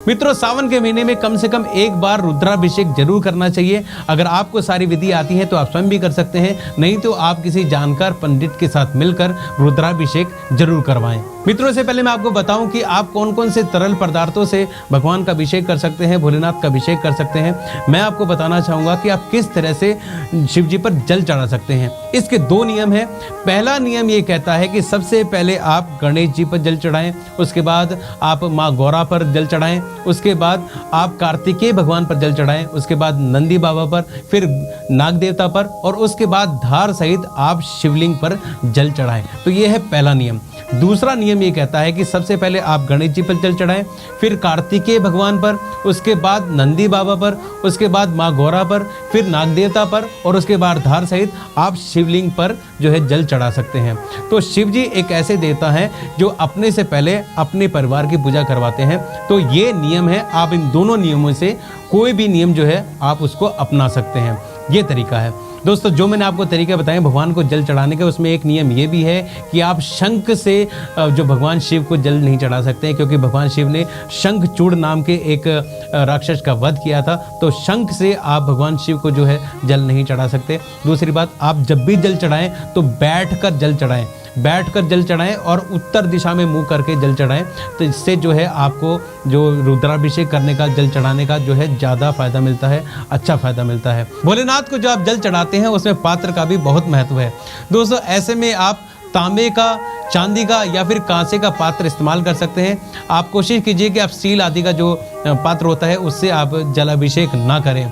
मित्रों, सावन के महीने में कम से कम एक बार रुद्राभिषेक जरूर करना चाहिए। अगर आपको सारी विधि आती है तो आप स्वयं भी कर सकते हैं, नहीं तो आप किसी जानकार पंडित के साथ मिलकर रुद्राभिषेक जरूर करवाएं। मित्रों, से पहले मैं आपको बताऊं कि आप कौन कौन से तरल पदार्थों से भगवान का अभिषेक कर सकते हैं, भोलेनाथ का अभिषेक कर सकते हैं। मैं आपको बताना चाहूंगा कि आप किस तरह से शिव जी पर जल चढ़ा सकते हैं। इसके दो नियम हैं। पहला नियम ये कहता है कि सबसे पहले आप गणेश जी पर जल चढ़ाएं, उसके बाद आप माँ गौरा पर जल चढ़ाएं, उसके बाद आप कार्तिकेय भगवान पर जल चढ़ाएं, उसके बाद नंदी बाबा पर, फिर नाग देवता पर, और उसके बाद धार सहित आप शिवलिंग पर जल चढ़ाएं। तो ये है पहला नियम। दूसरा नियम ये कहता है कि सबसे पहले आप गणेश जी पर जल चढ़ाएं, फिर कार्तिकेय भगवान पर, उसके बाद नंदी बाबा पर, उसके बाद माँ गौरा पर, फिर नाग देवता पर, और उसके बाद धार सहित आप शिवलिंग पर जो है जल चढ़ा सकते हैं। तो शिव जी एक ऐसे देवता हैं जो अपने से पहले अपने परिवार की पूजा करवाते हैं। तो ये नियम है, आप इन दोनों नियमों से कोई भी नियम जो है आप उसको अपना सकते हैं। ये तरीका है। दोस्तों, जो मैंने आपको तरीके बताए भगवान को जल चढ़ाने के, उसमें एक नियम ये भी है कि आप शंख से जो भगवान शिव को जल नहीं चढ़ा सकते हैं, क्योंकि भगवान शिव ने शंखचूड़ नाम के एक राक्षस का वध किया था। तो शंख से आप भगवान शिव को जो है जल नहीं चढ़ा सकते। दूसरी बात, आप जब भी जल चढ़ाएं तो बैठकर जल चढ़ाएं, बैठकर जल चढ़ाएं और उत्तर दिशा में मुंह करके जल चढ़ाएं। तो इससे जो है आपको जो रुद्राभिषेक करने का, जल चढ़ाने का जो है ज़्यादा फायदा मिलता है, अच्छा फायदा मिलता है। भोलेनाथ को जो आप जल चढ़ाते हैं उसमें पात्र का भी बहुत महत्व है। दोस्तों, ऐसे में आप तांबे का, चांदी का या फिर कांसे का पात्र इस्तेमाल कर सकते हैं। आप कोशिश कीजिए कि आप स्टील आदि का जो पात्र होता है उससे आप जलाभिषेक ना करें।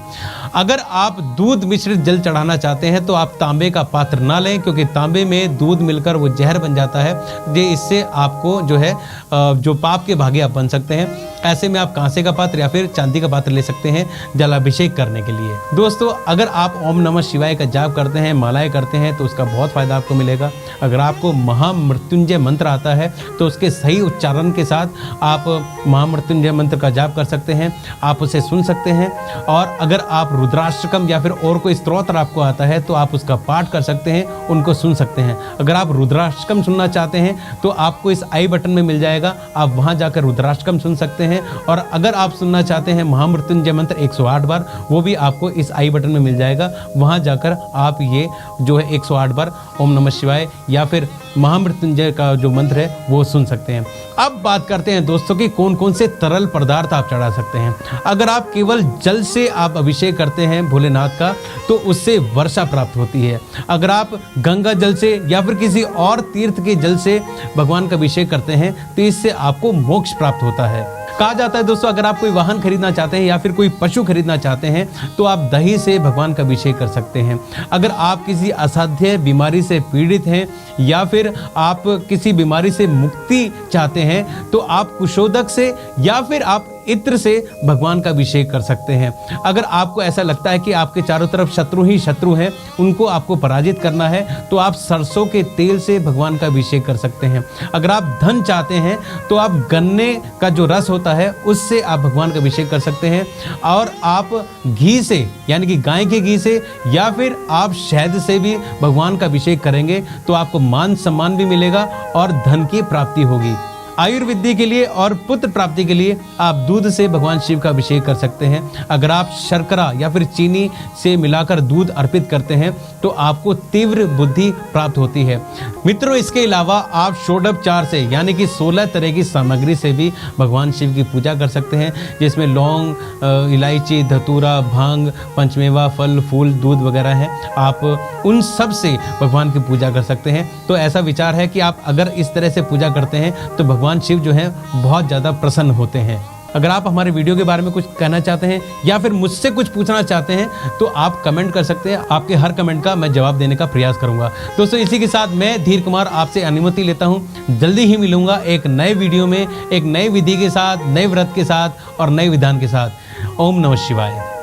अगर आप दूध मिश्रित जल चढ़ाना चाहते हैं तो आप तांबे का पात्र ना लें, क्योंकि तांबे में दूध मिलकर वो जहर बन जाता है। ये इससे आपको जो है जो पाप के भागी आप बन सकते हैं। ऐसे में आप कांसे का पात्र या फिर चांदी का पात्र ले सकते हैं जलाभिषेक करने के लिए। दोस्तों, अगर आप ओम नमः शिवाय का जाप करते हैं, मालाएं करते हैं, तो उसका बहुत फायदा आपको मिलेगा। अगर आपको महामृत्युंजय मंत्र आता है तो उसके सही उच्चारण के साथ आप महामृत्युंजय मंत्र का जाप कर सकते हैं, आप उसे सुन सकते हैं। और अगर आप रुद्राष्टकम या फिर और कोई स्तोत्र आपको आता है तो आप उसका पाठ कर सकते हैं, उनको सुन सकते हैं। अगर आप रुद्राष्टकम सुनना चाहते हैं तो आपको इस आई बटन में मिल जाएगा, आप वहां जाकर रुद्राष्टकम सुन सकते हैं। और अगर आप सुनना चाहते हैं महामृत्युंजय मंत्र 108 बार, वो भी आपको इस आई बटन में मिल जाएगा। वहां जाकर आप ये जो है 108 बार ओम नमः शिवाय या फिर महामृत्युंजय का जो मंत्र है वो सुन सकते हैं। अब बात करते हैं दोस्तों कि कौन कौन से तरल पदार्थ आप चढ़ा सकते हैं। अगर आप केवल जल से आप अभिषेक करते हैं भोलेनाथ का तो उससे वर्षा प्राप्त होती है। अगर आप गंगा जल से या फिर किसी और तीर्थ के जल से भगवान का अभिषेक करते हैं तो इससे आपको मोक्ष प्राप्त होता है। कहा जाता है दोस्तों, अगर आप कोई वाहन खरीदना चाहते हैं या फिर कोई पशु खरीदना चाहते हैं तो आप दही से भगवान का अभिषेक कर सकते हैं। अगर आप किसी असाध्य बीमारी से पीड़ित हैं या फिर आप किसी बीमारी से मुक्ति चाहते हैं तो आप कुशोदक से या फिर आप इत्र से भगवान का अभिषेक कर सकते हैं। अगर आपको ऐसा लगता है कि आपके चारों तरफ शत्रु ही शत्रु हैं, उनको आपको पराजित करना है, तो आप सरसों के तेल से भगवान का अभिषेक कर सकते हैं। अगर आप धन चाहते हैं तो आप गन्ने का जो रस होता है उससे आप भगवान का अभिषेक कर सकते हैं। और आप घी से यानी कि गाय के घी से या फिर आप शहद से भी भगवान का अभिषेक करेंगे तो आपको मान सम्मान भी मिलेगा और धन की प्राप्ति होगी। आयुर्विद्या के लिए और पुत्र प्राप्ति के लिए आप दूध से भगवान शिव का अभिषेक कर सकते हैं। अगर आप शर्करा या फिर चीनी से मिलाकर दूध अर्पित करते हैं तो आपको तीव्र बुद्धि प्राप्त होती है। मित्रों, इसके अलावा आप षोडोपचार से यानी कि 16 तरह की सामग्री से भी भगवान शिव की पूजा कर सकते हैं, जिसमें लौंग, इलायची, धतूरा, भांग, पंचमेवा, फल, फूल, दूध वगैरह हैं। आप उन सब से भगवान की पूजा कर सकते हैं। तो ऐसा विचार है कि आप अगर इस तरह से पूजा करते हैं तो भगवान शिव जो है बहुत ज़्यादा प्रसन्न होते हैं। अगर आप हमारे वीडियो के बारे में कुछ कहना चाहते हैं या फिर मुझसे कुछ पूछना चाहते हैं तो आप कमेंट कर सकते हैं। आपके हर कमेंट का मैं जवाब देने का प्रयास करूंगा। दोस्तों, इसी के साथ मैं धीर कुमार आपसे अनुमति लेता हूं। जल्दी ही मिलूंगा एक नए वीडियो में, एक नई विधि के साथ, नए व्रत के साथ और नए विधान के साथ। ओम नमः शिवाय।